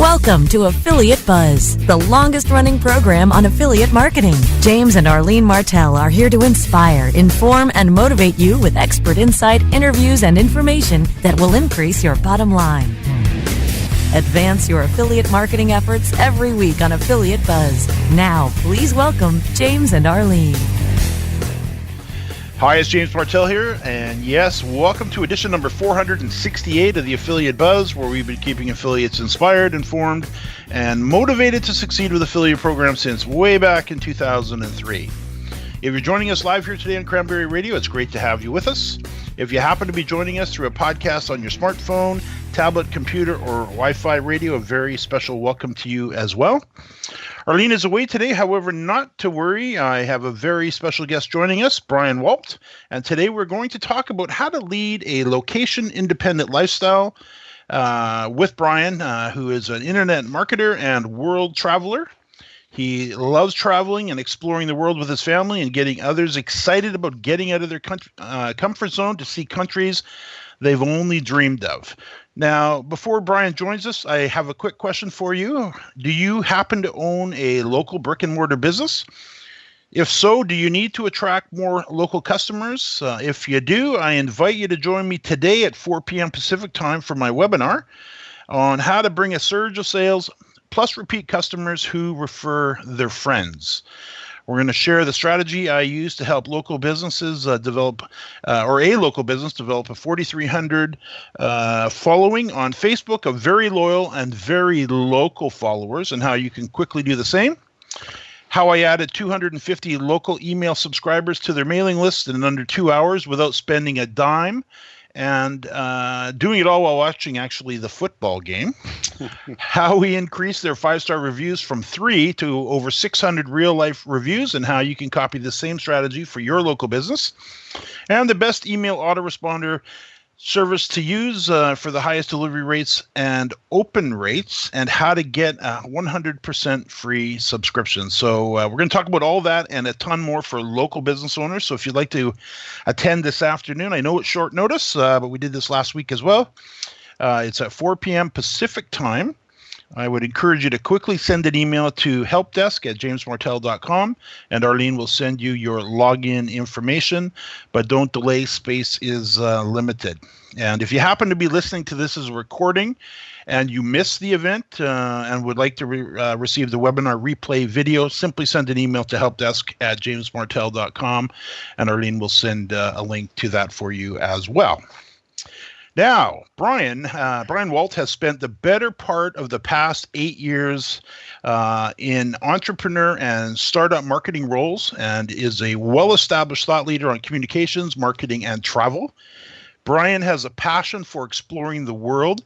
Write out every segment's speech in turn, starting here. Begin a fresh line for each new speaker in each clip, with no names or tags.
Welcome to Affiliate Buzz, the longest-running program on affiliate marketing. James and Arlene Martell are here to inspire, inform, and motivate you with expert insight, interviews, and information that will increase your bottom line. Advance your affiliate marketing efforts every week on Affiliate Buzz. Now, please welcome James and Arlene.
Hi, it's James Martell here, and yes, welcome to edition number 468 of the Affiliate Buzz, where we've been keeping affiliates inspired, informed, and motivated to succeed with affiliate programs since way back in 2003. If you're joining us live here today on Cranberry Radio, it's great to have you with us. If you happen to be joining us through a podcast on your smartphone, tablet, computer, or Wi-Fi radio, a very special welcome to you as well. Arlene is away today, however, not to worry. I have a very special guest joining us, Brian Walt, and today we're going to talk about how to lead a location-independent lifestyle with Brian, who is an internet marketer and world traveler. He loves traveling and exploring the world with his family and getting others excited about getting out of their comfort zone to see countries they've only dreamed of. Now, before Brian joins us, I have a quick question for you. Do you happen to own a local brick and mortar business? If so, do you need to attract more local customers? If you do, I invite you to join me today at 4 p.m. Pacific time for my webinar on how to bring a surge of sales plus repeat customers who refer their friends. We're going to share the strategy I use to help local businesses develop a local business develop a 4,300 following on Facebook of very loyal and very local followers, and how you can quickly do the same. How I added 250 local email subscribers to their mailing list in under 2 hours without spending a dime, and doing it all while watching actually the football game. How we increased their 5-star reviews from 3 to over 600 real-life reviews, and how you can copy the same strategy for your local business. And the best email autoresponder service to use for the highest delivery rates and open rates, and how to get a 100% free subscription. So we're going to talk about all that and a ton more for local business owners. So if you'd like to attend this afternoon, I know it's short notice, but we did this last week as well. It's at 4 p.m. Pacific time. I would encourage you to quickly send an email to helpdesk@jamesmartell.com, and Arlene will send you your login information, but don't delay, space is limited. And if you happen to be listening to this as a recording and you missed the event and would like to receive the webinar replay video, simply send an email to helpdesk@jamesmartell.com, and Arlene will send a link to that for you as well. Now, Brian Walt has spent the better part of the past 8 years in entrepreneur and startup marketing roles, and is a well-established thought leader on communications, marketing, and travel. Brian has a passion for exploring the world,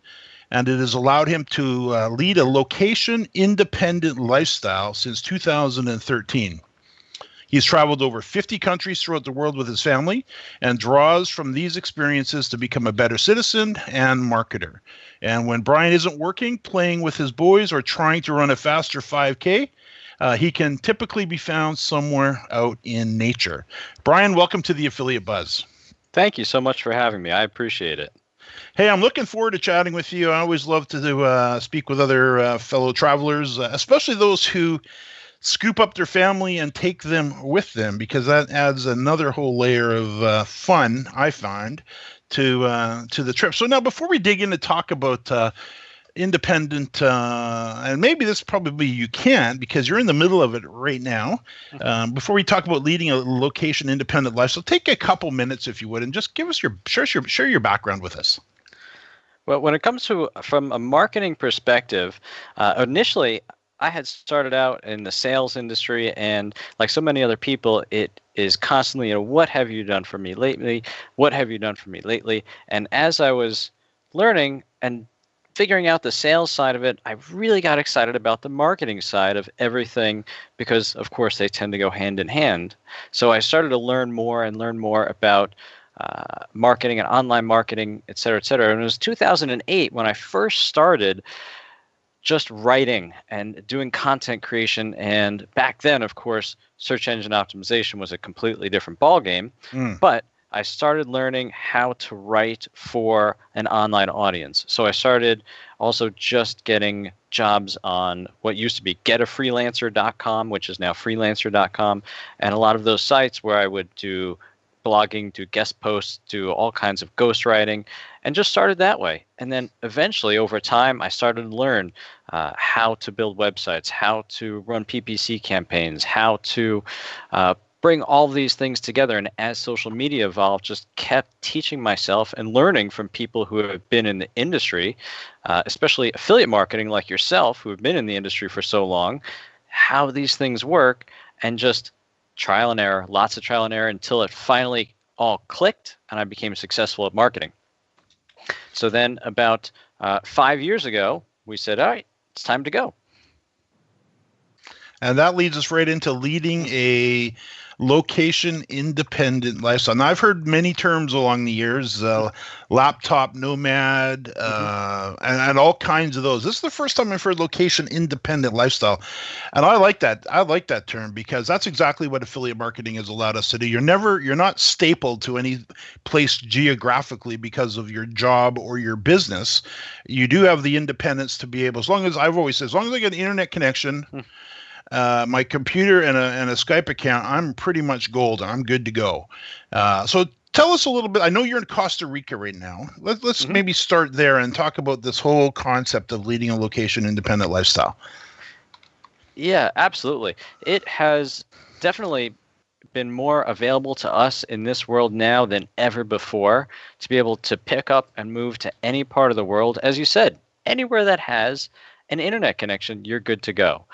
and it has allowed him to lead a location-independent lifestyle since 2013. He's traveled over 50 countries throughout the world with his family, and draws from these experiences to become a better citizen and marketer. And when Brian isn't working, playing with his boys, or trying to run a faster 5K, he can typically be found somewhere out in nature. Brian, welcome to the Affiliate Buzz.
Thank you so much for having me. I appreciate it.
Hey, I'm looking forward to chatting with you. I always love to speak with other fellow travelers, especially those who scoop up their family and take them with them, because that adds another whole layer of fun, I find, to the trip. So now, before we dig in to talk about independent, and maybe this probably you can, because you're in the middle of it right now. Before we talk about leading a location-independent lifestyle, take a couple minutes, if you would, and just give us share your background with us.
Well, when it comes to from a marketing perspective, initially I had started out in the sales industry, and like so many other people, it is constantly, what have you done for me lately? What have you done for me lately? And as I was learning and figuring out the sales side of it, I really got excited about the marketing side of everything, because of course they tend to go hand in hand. So I started to learn more about marketing and online marketing, et cetera, et cetera. And it was 2008 when I first started just writing and doing content creation. And back then, of course, search engine optimization was a completely different ballgame. But I started learning how to write for an online audience. So I started also just getting jobs on what used to be getafreelancer.com, which is now freelancer.com, and a lot of those sites where I would do blogging, do guest posts, do all kinds of ghostwriting, and just started that way. And then eventually, over time, I started to learn how to build websites, how to run PPC campaigns, how to bring all these things together. And as social media evolved, just kept teaching myself and learning from people who have been in the industry, especially affiliate marketing like yourself, who have been in the industry for so long, how these things work, and just trial and error, lots of trial and error until it finally all clicked and I became successful at marketing. So then about 5 years ago, we said, all right, it's time to go.
And that leads us right into leading a location-independent lifestyle. Now, I've heard many terms along the years, laptop nomad, and all kinds of those. This is the first time I've heard location-independent lifestyle. And I like that. I like that term because that's exactly what affiliate marketing has allowed us to do. You're not stapled to any place geographically because of your job or your business. You do have the independence to be able, as long as I've always said, as long as I get an internet connection, my computer and a Skype account, I'm pretty much golden. I'm good to go. So tell us a little bit. I know you're in Costa Rica right now. Let's maybe start there and talk about this whole concept of leading a location-independent lifestyle.
Yeah, absolutely. It has definitely been more available to us in this world now than ever before to be able to pick up and move to any part of the world. As you said, anywhere that has an internet connection, you're good to go.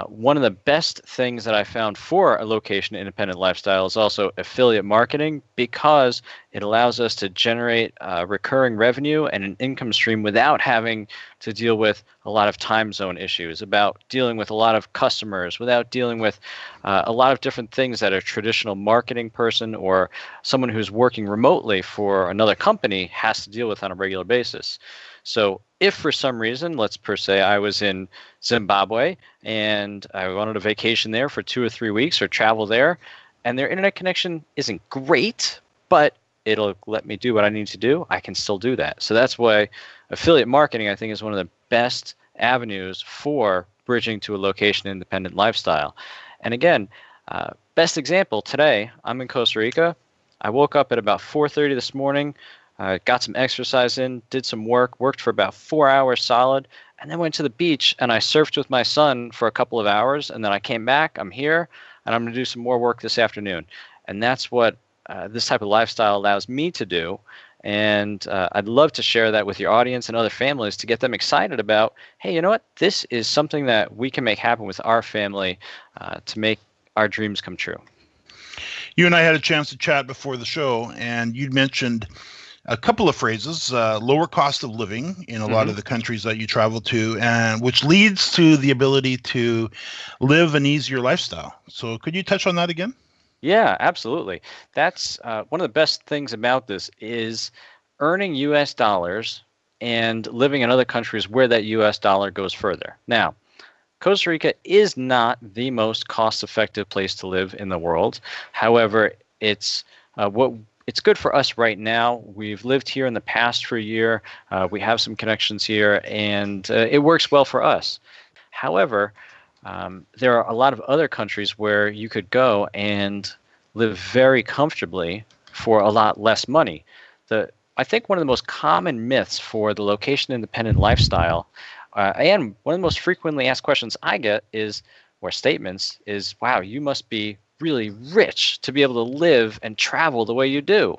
One of the best things that I found for a location-independent lifestyle is also affiliate marketing, because it allows us to generate recurring revenue and an income stream without having to deal with a lot of time zone issues, about dealing with a lot of customers, without dealing with a lot of different things that a traditional marketing person or someone who's working remotely for another company has to deal with on a regular basis. So if for some reason, let's per se, I was in Zimbabwe and I wanted a vacation there for 2 or 3 weeks or travel there, and their internet connection isn't great, but it'll let me do what I need to do, I can still do that. So that's why affiliate marketing, I think, is one of the best avenues for bridging to a location-independent lifestyle. And again, best example, today, I'm in Costa Rica. I woke up at about 4:30 this morning, got some exercise in, did some worked for about 4 hours solid, and then went to the beach and I surfed with my son for a couple of hours, and then I came back, I'm here, and I'm going to do some more work this afternoon. And that's what this type of lifestyle allows me to do. And I'd love to share that with your audience and other families to get them excited about, hey, you know what? This is something that we can make happen with our family to make our dreams come true.
You and I had a chance to chat before the show, and you'd mentioned a couple of phrases, lower cost of living in a lot of the countries that you travel to, and which leads to the ability to live an easier lifestyle. So could you touch on that again?
Yeah, absolutely. That's one of the best things about this is earning U.S. dollars and living in other countries where that U.S. dollar goes further. Now, Costa Rica is not the most cost-effective place to live in the world. However, it's good for us right now. We've lived here in the past for a year. We have some connections here, and it works well for us. However, there are a lot of other countries where you could go and live very comfortably for a lot less money. I think one of the most common myths for the location-independent lifestyle, and one of the most frequently asked questions I get or statements is, wow, you must be really rich to be able to live and travel the way you do.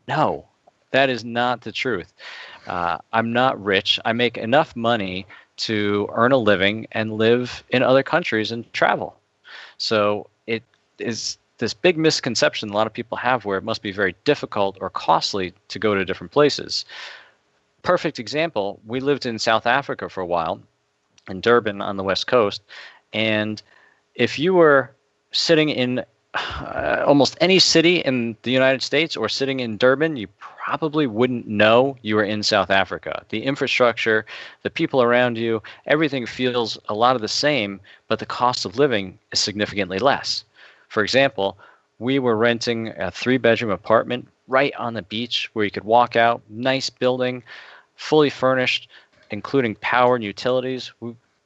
No, that is not the truth. I'm not rich. I make enough money to earn a living and live in other countries and travel. So it is this big misconception a lot of people have where it must be very difficult or costly to go to different places. Perfect example, we lived in South Africa for a while, in Durban on the West Coast, and if you were sitting in almost any city in the United States or sitting in Durban, you probably wouldn't know you were in South Africa. The infrastructure, the people around you, everything feels a lot of the same, but the cost of living is significantly less. For example, we were renting a 3-bedroom apartment right on the beach where you could walk out, nice building, fully furnished, including power and utilities.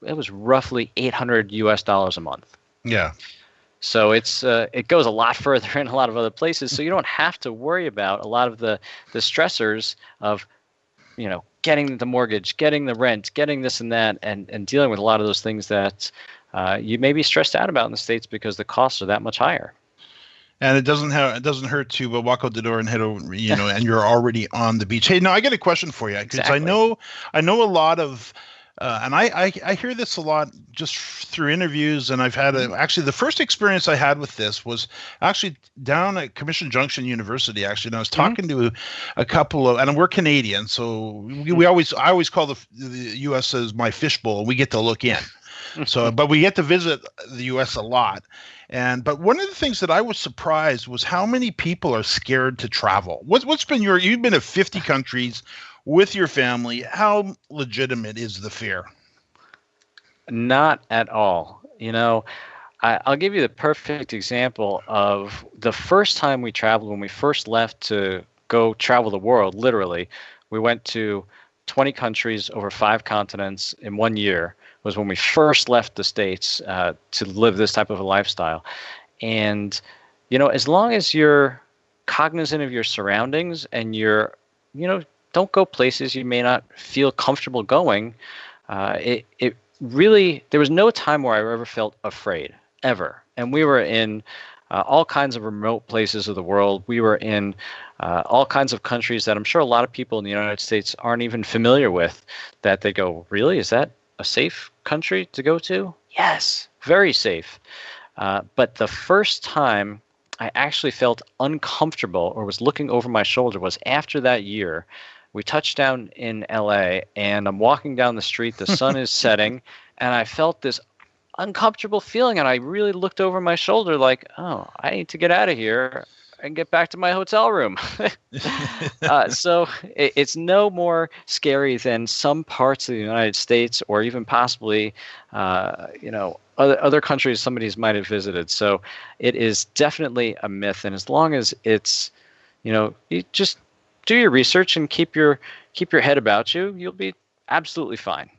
It was roughly $800 a month.
Yeah.
So it goes a lot further in a lot of other places. So you don't have to worry about a lot of the stressors of, getting the mortgage, getting the rent, getting this and that, and dealing with a lot of those things that you may be stressed out about in the States because the costs are that much higher.
And it doesn't hurt to walk out the door and head over, and you're already on the beach. Hey, now I got a question for you, because
Exactly.
I know a lot of, and I hear this a lot just through interviews, and I've had actually the first experience I had with this was actually down at Commission Junction University. Actually, and I was talking to a couple of, and we're Canadian, so I always call the U.S. as my fishbowl. We get to look in, but we get to visit the U.S. a lot. But one of the things that I was surprised was how many people are scared to travel. What's been you've been to 50 countries with your family. How legitimate is the fear?
Not at all. I'll give you the perfect example of the first time we traveled, when we first left to go travel the world, literally. We went to 20 countries over 5 continents in 1 year. Was when we first left the States to live this type of a lifestyle. And, as long as you're cognizant of your surroundings and don't go places you may not feel comfortable going, it really, there was no time where I ever felt afraid, ever. And we were in all kinds of remote places of the world. We were in all kinds of countries that I'm sure a lot of people in the United States aren't even familiar with, that they go, really? Is that a safe country to go to? Yes, very safe. But the first time I actually felt uncomfortable or was looking over my shoulder was after that year. We touched down in LA, and I'm walking down the street, the sun is setting, and I felt this uncomfortable feeling, and I really looked over my shoulder like, oh, I need to get out of here and get back to my hotel room. So it's no more scary than some parts of the United States, or even possibly, other countries somebody's might have visited. So it is definitely a myth. And as long as it's, you just do your research and keep your head about you, you'll be absolutely fine.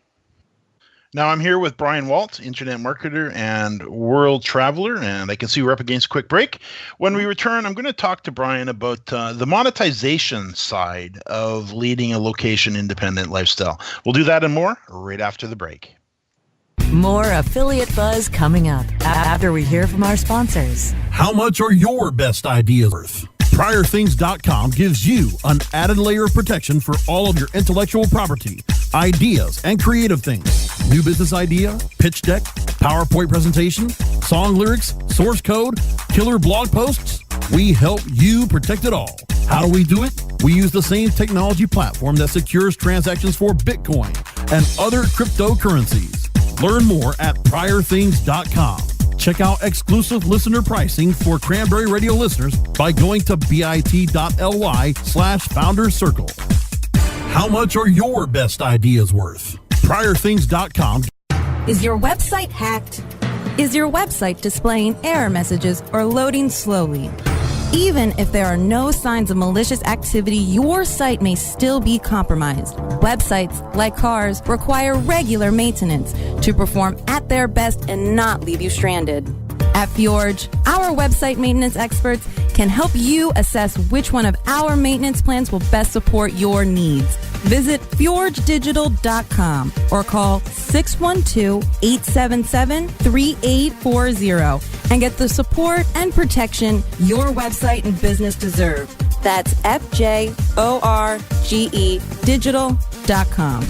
Now I'm here with Brian Walt, internet marketer and world traveler, and I can see we're up against a quick break. When we return, I'm going to talk to Brian about the monetization side of leading a location-independent lifestyle. We'll do that and more right after the break.
More Affiliate Buzz coming up after we hear from our sponsors.
How much are your best ideas worth? PriorThings.com gives you an added layer of protection for all of your intellectual property, ideas, and creative things. New business idea, pitch deck, PowerPoint presentation, song lyrics, source code, killer blog posts. We help you protect it all. How do we do it? We use the same technology platform that secures transactions for Bitcoin and other cryptocurrencies. Learn more at PriorThings.com. Check out exclusive listener pricing for Cranberry Radio listeners by going to bit.ly/Founders Circle. How much are your best ideas worth? PriorThings.com.
Is your website hacked? Is your website displaying error messages or loading slowly? Even if there are no signs of malicious activity, your site may still be compromised. Websites, like cars, require regular maintenance to perform at their best and not leave you stranded. At Fjorge, our website maintenance experts can help you assess which one of our maintenance plans will best support your needs. Visit fjorgedigital.com or call 612-877-3840 and get the support and protection your website and business deserve. That's FJORGE digital.com.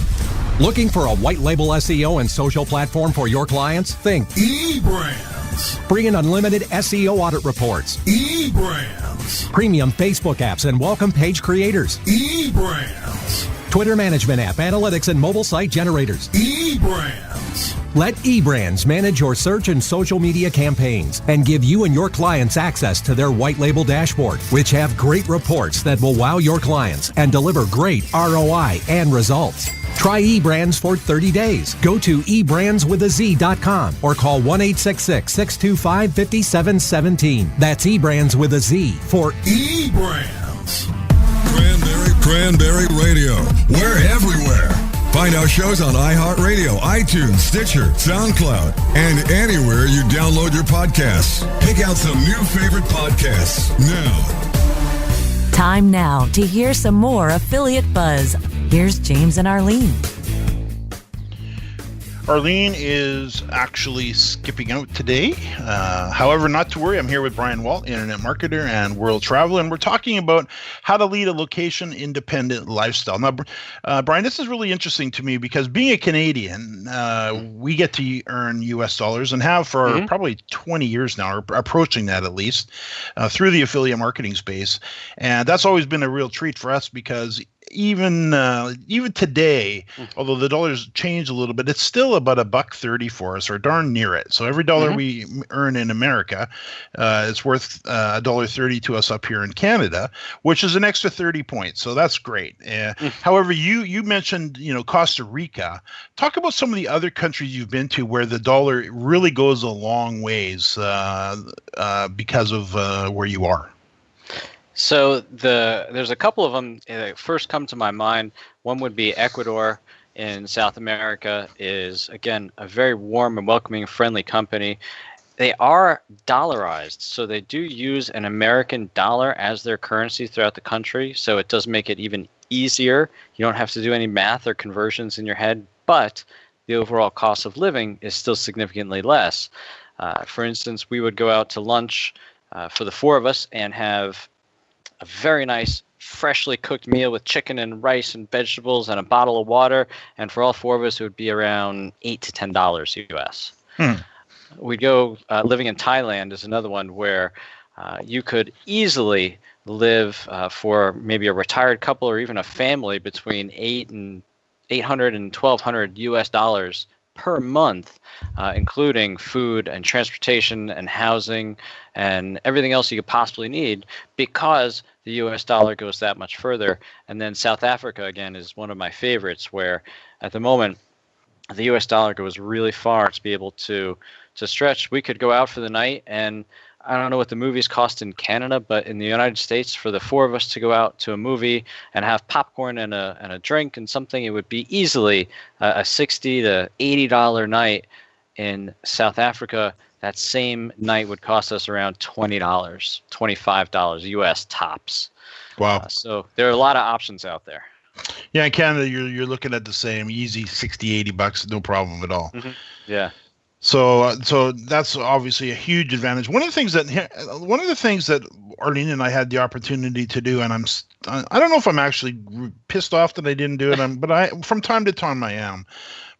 Looking for a white label SEO and social platform for your clients? Think
eBrands.
Bring in unlimited SEO audit reports.
eBrands.
Premium Facebook apps and welcome page creators.
eBrands.
Twitter management app, analytics, and mobile site generators.
eBrands.
Let eBrands manage your search and social media campaigns and give you and your clients access to their white label dashboard, which have great reports that will wow your clients and deliver great ROI and results. Try eBrands for 30 days. Go to eBrandsWithAZ.com or call 1-866-625-5717. That's eBrands with a Z for
eBrands.
Cranberry Radio. We're everywhere. Find our shows on iHeartRadio, iTunes, Stitcher, SoundCloud, and anywhere you download your podcasts. Pick out some new favorite podcasts now.
Time now to hear some more affiliate buzz. Here's James and Arlene.
Arlene is actually skipping out today. However, not to worry. I'm here with Brian Walt, internet marketer and world traveler, and we're talking about how to lead a location-independent lifestyle. Now, Brian, this is really interesting to me because being a Canadian, we get to earn U.S. dollars and have for probably 20 years now, or approaching that at least, through the affiliate marketing space. And that's always been a real treat for us because even today, although the dollar's changed a little bit, it's still about $1.30 for us, or darn near it. So every dollar we earn in America, it's worth $1.30 to us up here in Canada, which is an extra 30 points. So that's great. However, you mentioned Costa Rica. Talk about some of the other countries you've been to where the dollar really goes a long ways because of where you are.
So there's a couple of them that first come to my mind. One would be Ecuador in South America is, again, a very warm and welcoming, friendly company. They are dollarized, so they do use an American dollar as their currency throughout the country, so it does make it even easier. You don't have to do any math or conversions in your head, but the overall cost of living is still significantly less. For instance, we would go out to lunch for the four of us and have a very nice freshly cooked meal with chicken and rice and vegetables and a bottle of water, and for all four of us it would be around $8 to $10 US. We'd go living in Thailand is another one where you could easily live for maybe a retired couple or even a family between $800 and $1,200 US dollars per month, including food and transportation and housing and everything else you could possibly need, because the US dollar goes that much further. And then South Africa, again, is one of my favorites, where at the moment the US dollar goes really far to be able to stretch. We could go out for the night, and I don't know what the movies cost in Canada, but in the United States, for the four of us to go out to a movie and have popcorn and a drink and something, it would be easily a $60 to $80 night. In South Africa, that same night would cost us around $20, $25 US tops.
Wow.
So there are a lot of options out there.
Yeah, in Canada, you're looking at the same easy $60, $80, no problem at all.
Yeah.
So that's obviously a huge advantage. One of the things that Arlene and I had the opportunity to do, and I don't know if I'm actually pissed off that I didn't do it, but from time to time I am.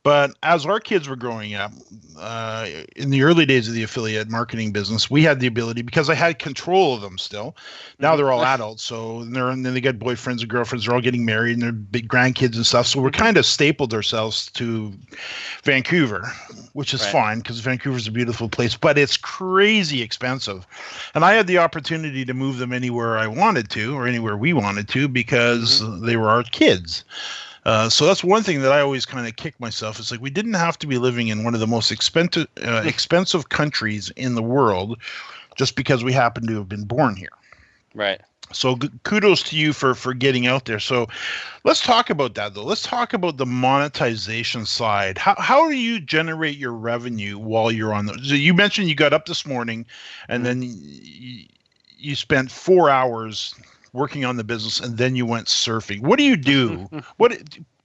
But as our kids were growing up, in the early days of the affiliate marketing business, we had the ability, because I had control of them still. Now they're all adults, so then they got boyfriends and girlfriends. They're all getting married, and they're big grandkids and stuff. So we're kind of stapled ourselves to Vancouver, which is fine because Vancouver's a beautiful place, but it's crazy expensive. And I had the opportunity to move them anywhere I wanted to, or anywhere we wanted to, because they were our kids. So that's one thing that I always kind of kick myself. It's like we didn't have to be living in one of the most expensive countries in the world just because we happen to have been born here.
Right.
So kudos to you for getting out there. So let's talk about that, though. Let's talk about the monetization side. How do you generate your revenue while you're on so you mentioned you got up this morning and then you spent 4 hours working on the business, and then you went surfing. What do you do?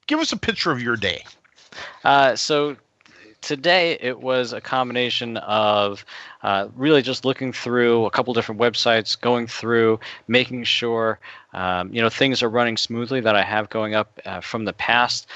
Give us a picture of your day.
So today it was a combination of really just looking through a couple different websites, going through, making sure things are running smoothly that I have going up from the past.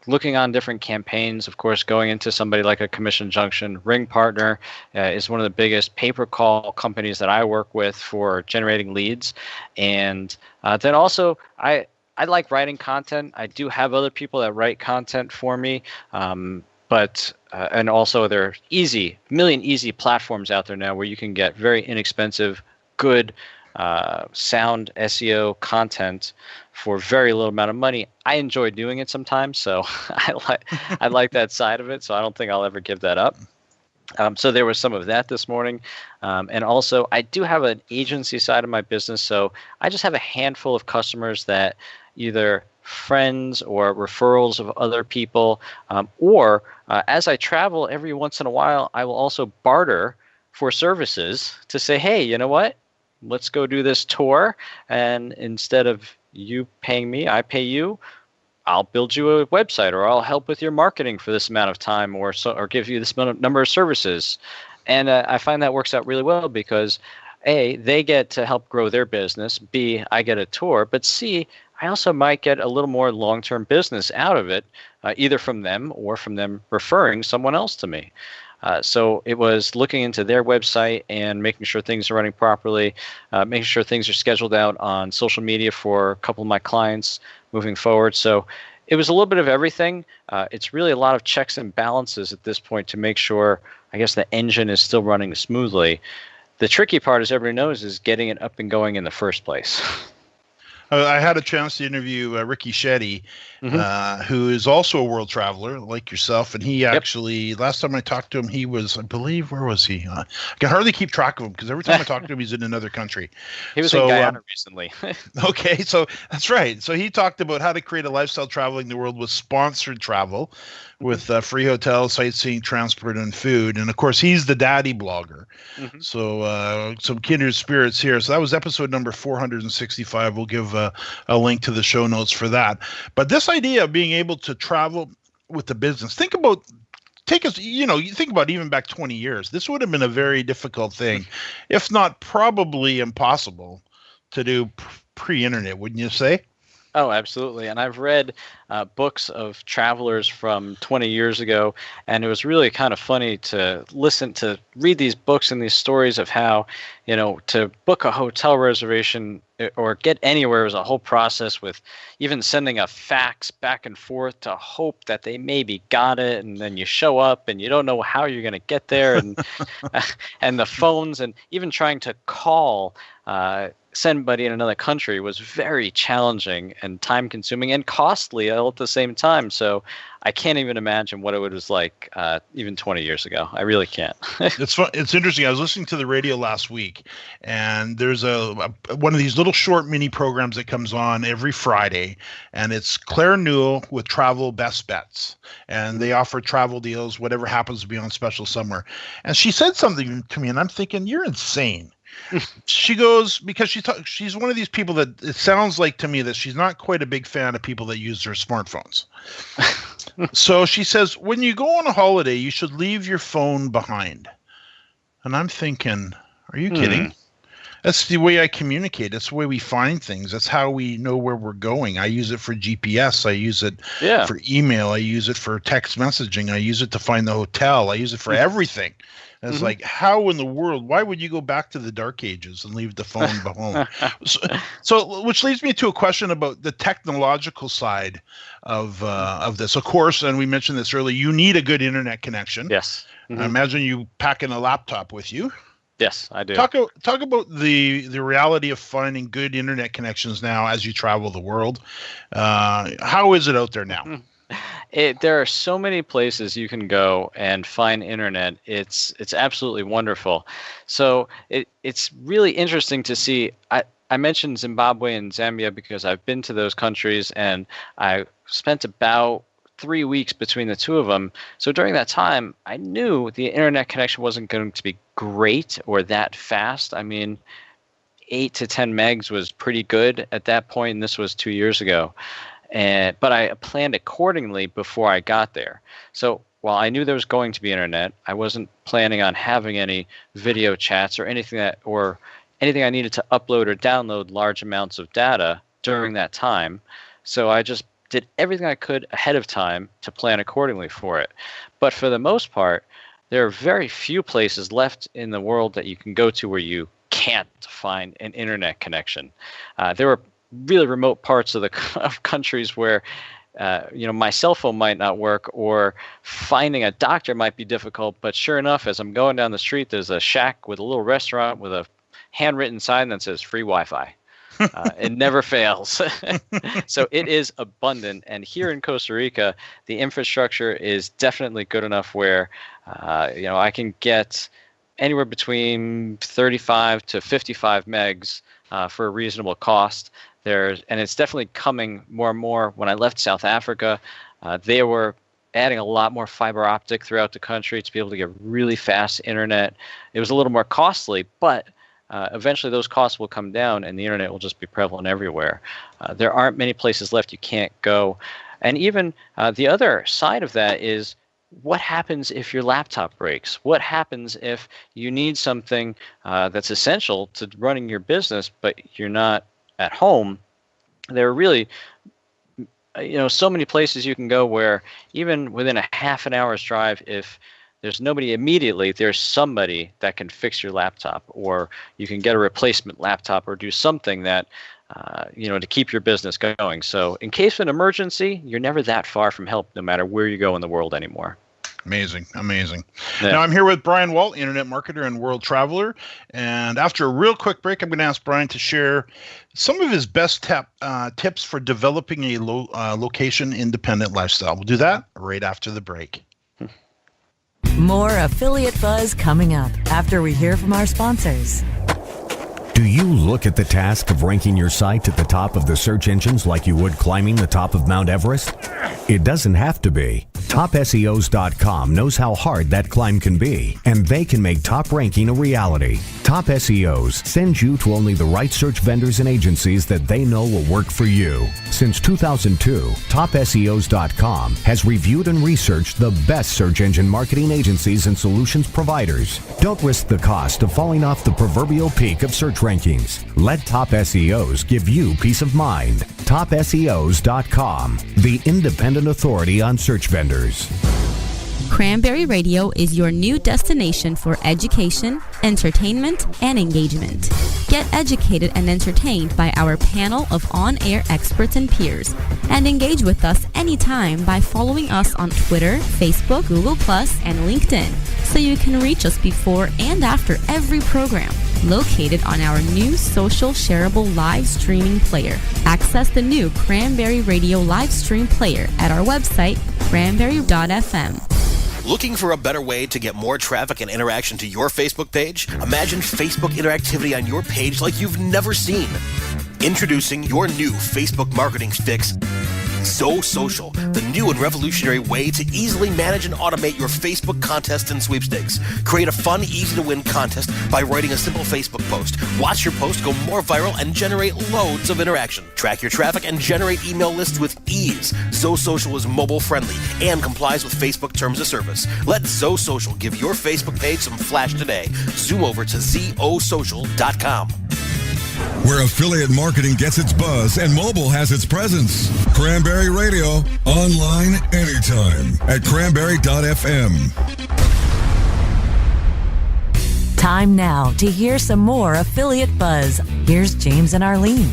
Looking on different campaigns, of course, going into somebody like a Commission Junction. Ring Partner is one of the biggest pay-per-call companies that I work with for generating leads. And then also, I like writing content. I do have other people that write content for me. But and also there are million easy platforms out there now where you can get very inexpensive, good sound SEO content for very little amount of money. I enjoy doing it sometimes, so I like that side of it. So I don't think I'll ever give that up. So there was some of that this morning. And also, I do have an agency side of my business. So I just have a handful of customers that either friends or referrals of other people, or as I travel every once in a while, I will also barter for services to say, hey, you know what? Let's go do this tour. And instead of you paying me, I pay you. I'll build you a website, or I'll help with your marketing for this amount of time, or give you this number of services. And I find that works out really well because A, they get to help grow their business. B, I get a tour. But C, I also might get a little more long-term business out of it, either from them or from them referring someone else to me. So it was looking into their website and making sure things are running properly, making sure things are scheduled out on social media for a couple of my clients moving forward. So it was a little bit of everything. It's really a lot of checks and balances at this point to make sure, I guess, the engine is still running smoothly. The tricky part, as everybody knows, is getting it up and going in the first place.
I had a chance to interview Rickie Shetty, who is also a world traveler like yourself. And he actually, last time I talked to him, he was, I believe, where was he? I can hardly keep track of him because every time I talk to him, he's in another country.
He was in Guyana recently.
Okay, so that's right. So he talked about how to create a lifestyle traveling the world with sponsored travel, with free hotels, sightseeing, transport, and food. And of course, he's the daddy blogger. So some kindred spirits here. So that was episode number 465. We'll give a link to the show notes for that. But this idea of being able to travel with the business, you think about even back 20 years, this would have been a very difficult thing, if not probably impossible to do pre-internet, wouldn't you say?
Oh, absolutely. And I've read books of travelers from 20 years ago, and it was really kind of funny to read these books and these stories of how, to book a hotel reservation or get anywhere was a whole process, with even sending a fax back and forth to hope that they maybe got it, and then you show up and you don't know how you're going to get there, and and the phones, and even trying to call somebody in another country was very challenging and time consuming and costly all at the same time. So I can't even imagine what it was like even 20 years ago. I really can't.
It's fun. It's interesting. I was listening to the radio last week, and there's one of these little short mini programs that comes on every Friday, and it's Claire Newell with Travel Best Bets, and they offer travel deals, whatever happens to be on special somewhere. And she said something to me, and I'm thinking, you're insane. She goes, because she's one of these people that it sounds like to me that she's not quite a big fan of people that use their smartphones. So she says, when you go on a holiday, you should leave your phone behind. And I'm thinking, are you kidding? That's the way I communicate. That's the way we find things. That's how we know where we're going. I use it for GPS. I use it for email. I use it for text messaging. I use it to find the hotel. I use it for everything. And it's like, how in the world, why would you go back to the dark ages and leave the phone behind? So, which leads me to a question about the technological side of this. Of course, and we mentioned this earlier, you need a good internet connection.
Yes.
I imagine you packing a laptop with you.
Yes, I do.
Talk about the reality of finding good internet connections now as you travel the world. How is it out there now?
There are so many places you can go and find internet. It's absolutely wonderful. So it's really interesting to see. I mentioned Zimbabwe and Zambia because I've been to those countries, and I spent about 3 weeks between the two of them. So during that time, I knew the internet connection wasn't going to be great or that fast. I mean, 8 to 10 megs was pretty good at that point, and this was 2 years ago. But I planned accordingly before I got there. So while I knew there was going to be internet, I wasn't planning on having any video chats or anything I needed to upload or download large amounts of data during that time. So I just did everything I could ahead of time to plan accordingly for it. But for the most part, there are very few places left in the world that you can go to where you can't find an internet connection. There were really remote parts of countries where my cell phone might not work, or finding a doctor might be difficult. But sure enough, as I'm going down the street, there's a shack with a little restaurant with a handwritten sign that says free Wi-Fi. It never fails. So it is abundant. And here in Costa Rica, the infrastructure is definitely good enough where, I can get anywhere between 35 to 55 megs for a reasonable cost. And it's definitely coming more and more. When I left South Africa, they were adding a lot more fiber optic throughout the country to be able to get really fast internet. It was a little more costly, but eventually those costs will come down and the internet will just be prevalent everywhere. There aren't many places left you can't go. And even the other side of that is, what happens if your laptop breaks? What happens if you need something that's essential to running your business, but you're not at home? There are really, so many places you can go where even within a half an hour's drive, if there's nobody immediately, there's somebody that can fix your laptop, or you can get a replacement laptop or do something that, to keep your business going. So in case of an emergency, you're never that far from help, no matter where you go in the world anymore.
Amazing.
Yeah.
Now, I'm here with Brian Walt, internet marketer and world traveler. And after a real quick break, I'm going to ask Brian to share some of his best tips for developing a location-independent lifestyle. We'll do that right after the break.
More Affiliate Buzz coming up after we hear from our sponsors.
Do you look at the task of ranking your site at the top of the search engines like you would climbing the top of Mount Everest? It doesn't have to be. TopSEOs.com knows how hard that climb can be, and they can make top ranking a reality. Top SEOs sends you to only the right search vendors and agencies that they know will work for you. Since 2002, TopSEOs.com has reviewed and researched the best search engine marketing agencies and solutions providers. Don't risk the cost of falling off the proverbial peak of search rankings. Let Top SEOs give you peace of mind. TopSEOs.com, the independent authority on search vendors.
Cranberry Radio is your new destination for education, entertainment, and engagement. Get educated and entertained by our panel of on-air experts and peers, and engage with us anytime by following us on Twitter, Facebook, Google+, and LinkedIn, so you can reach us before and after every program. Located on our new social shareable live streaming player. Access the new Cranberry Radio live stream player at our website, cranberry.fm.
Looking for a better way to get more traffic and interaction to your Facebook page? Imagine Facebook interactivity on your page like you've never seen. Introducing your new Facebook marketing fix, Social, the new and revolutionary way to easily manage and automate your Facebook contests and sweepstakes. Create a fun, easy-to-win contest by writing a simple Facebook post. Watch your post go more viral and generate loads of interaction. Track your traffic and generate email lists with ease. Social is mobile-friendly and complies with Facebook terms of service. Let Social give your Facebook page some flash today. Zoom over to zosocial.com.
Where affiliate marketing gets its buzz and mobile has its presence. Cranberry Radio, online anytime at cranberry.fm.
Time now to hear some more Affiliate Buzz. Here's James and Arlene.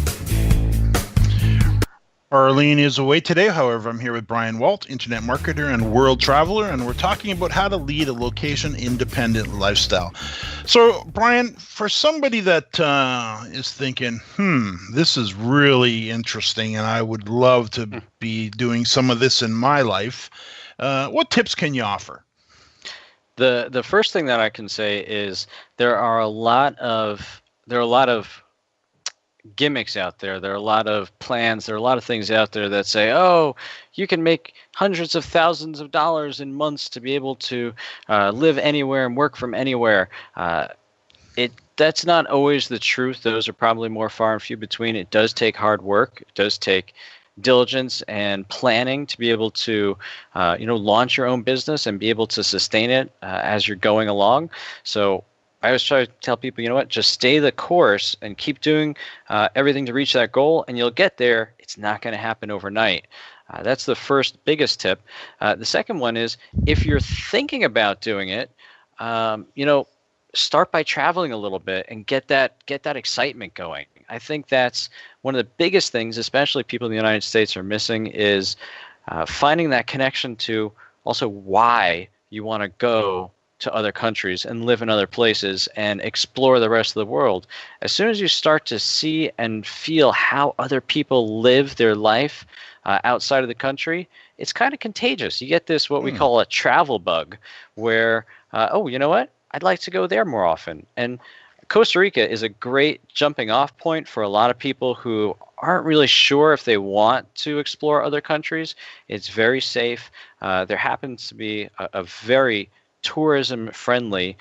Arlene is away today. However, I'm here with Brian Walt, internet marketer and world traveler, and we're talking about how to lead a location-independent lifestyle. So, Brian, for somebody that is thinking, this is really interesting, and I would love to be doing some of this in my life, what tips can you offer?
The first thing that I can say is there are a lot of gimmicks out there. There are a lot of plans. There are a lot of things out there that say, oh, you can make hundreds of thousands of dollars in months to be able to live anywhere and work from anywhere. That's not always the truth. Those are probably more far and few between. It does take hard work. It does take diligence and planning to be able to launch your own business and be able to sustain it as you're going along. So I always try to tell people, just stay the course and keep doing everything to reach that goal, and you'll get there. It's not going to happen overnight. That's the first biggest tip. The second one is, if you're thinking about doing it, start by traveling a little bit and get that excitement going. I think that's one of the biggest things, especially people in the United States, are missing is finding that connection to also why you want to go to other countries and live in other places and explore the rest of the world. As soon as you start to see and feel how other people live their life outside of the country, it's kind of contagious. You get this, what we call a travel bug, where, oh, you know what? I'd like to go there more often. And Costa Rica is a great jumping off point for a lot of people who aren't really sure if they want to explore other countries. It's very safe. There happens to be a very tourism-friendly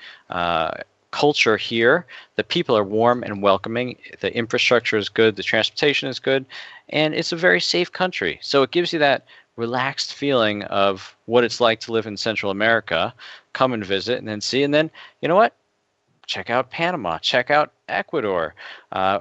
culture here. The people are warm and welcoming. The infrastructure is good. The transportation is good. And it's a very safe country. So it gives you that relaxed feeling of what it's like to live in Central America. Come and visit and then see. And then, you know what? Check out Panama. Check out Ecuador.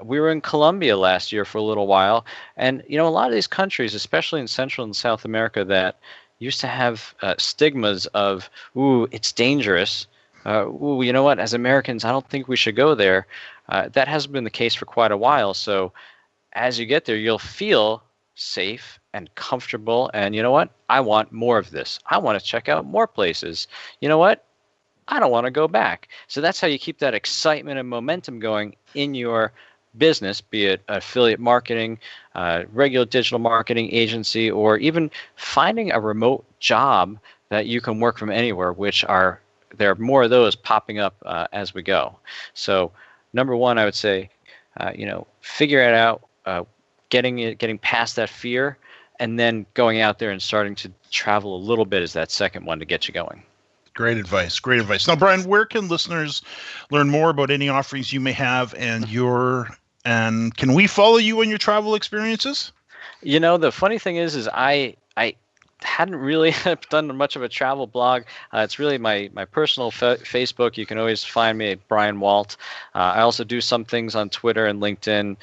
We were in Colombia last year for a little while. And, you know, a lot of these countries, especially in Central and South America, that used to have stigmas of, ooh, it's dangerous. Ooh, you know what? As Americans, I don't think we should go there. That hasn't been the case for quite a while. So as you get there, you'll feel safe and comfortable. And you know what? I want more of this. I want to check out more places. You know what? I don't want to go back. So that's how you keep that excitement and momentum going in your business, be it affiliate marketing, regular digital marketing agency, or even finding a remote job that you can work from anywhere, which there are more of those popping up as we go. So number one, I would say, figure it out, getting past that fear, and then going out there and starting to travel a little bit is that second one to get you going.
Great advice. Great advice. Now, Brian, where can listeners learn more about any offerings you may have and can we follow you on your travel experiences?
You know, the funny thing is I hadn't really done much of a travel blog. It's really my personal Facebook. You can always find me at Brian Walt. I also do some things on Twitter and LinkedIn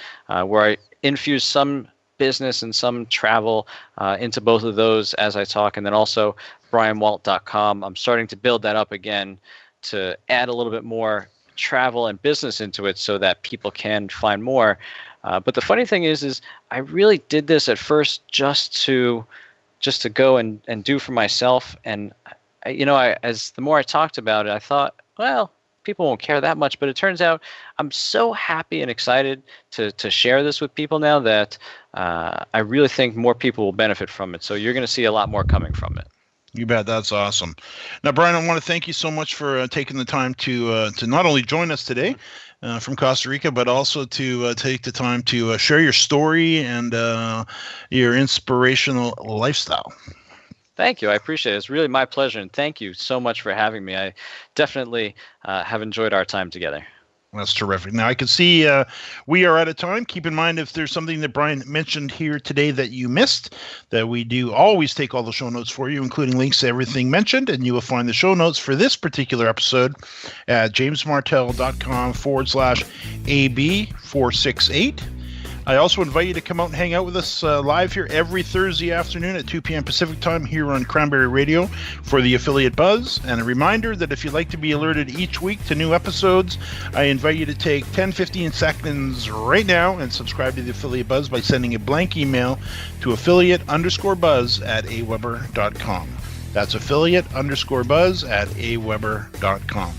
where I infuse some business and some travel into both of those as I talk, and then also brianwalt.com. I'm starting to build that up again to add a little bit more travel and business into it so that people can find more. But the funny thing is I really did this at first just to go and do for myself. And as the more I talked about it, I thought, well, people won't care that much. But it turns out I'm so happy and excited to share this with people now that I really think more people will benefit from it. So you're going to see a lot more coming from it.
You bet. That's awesome. Now, Brian, I want to thank you so much for taking the time to not only join us today from Costa Rica, but also to take the time to share your story and your inspirational lifestyle.
Thank you. I appreciate it. It's really my pleasure, and thank you so much for having me. I definitely have enjoyed our time together.
That's terrific. Now, I can see we are out of time. Keep in mind, if there's something that Brian mentioned here today that you missed, that we do always take all the show notes for you, including links to everything mentioned, and you will find the show notes for this particular episode at jamesmartell.com/AB468. I also invite you to come out and hang out with us live here every Thursday afternoon at 2 p.m. Pacific time here on Cranberry Radio for the Affiliate Buzz. And a reminder that if you'd like to be alerted each week to new episodes, I invite you to take 10-15 seconds right now and subscribe to the Affiliate Buzz by sending a blank email to affiliate_buzz@aweber.com. That's affiliate_buzz@aweber.com.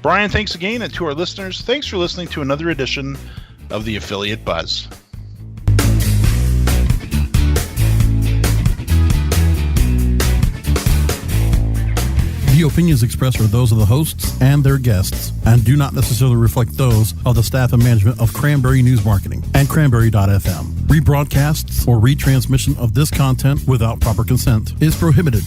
Brian, thanks again. And to our listeners, thanks for listening to another edition of the Affiliate Buzz.
The opinions expressed are those of the hosts and their guests and do not necessarily reflect those of the staff and management of Cranberry News Marketing and Cranberry.fm. Rebroadcasts or retransmission of this content without proper consent is prohibited.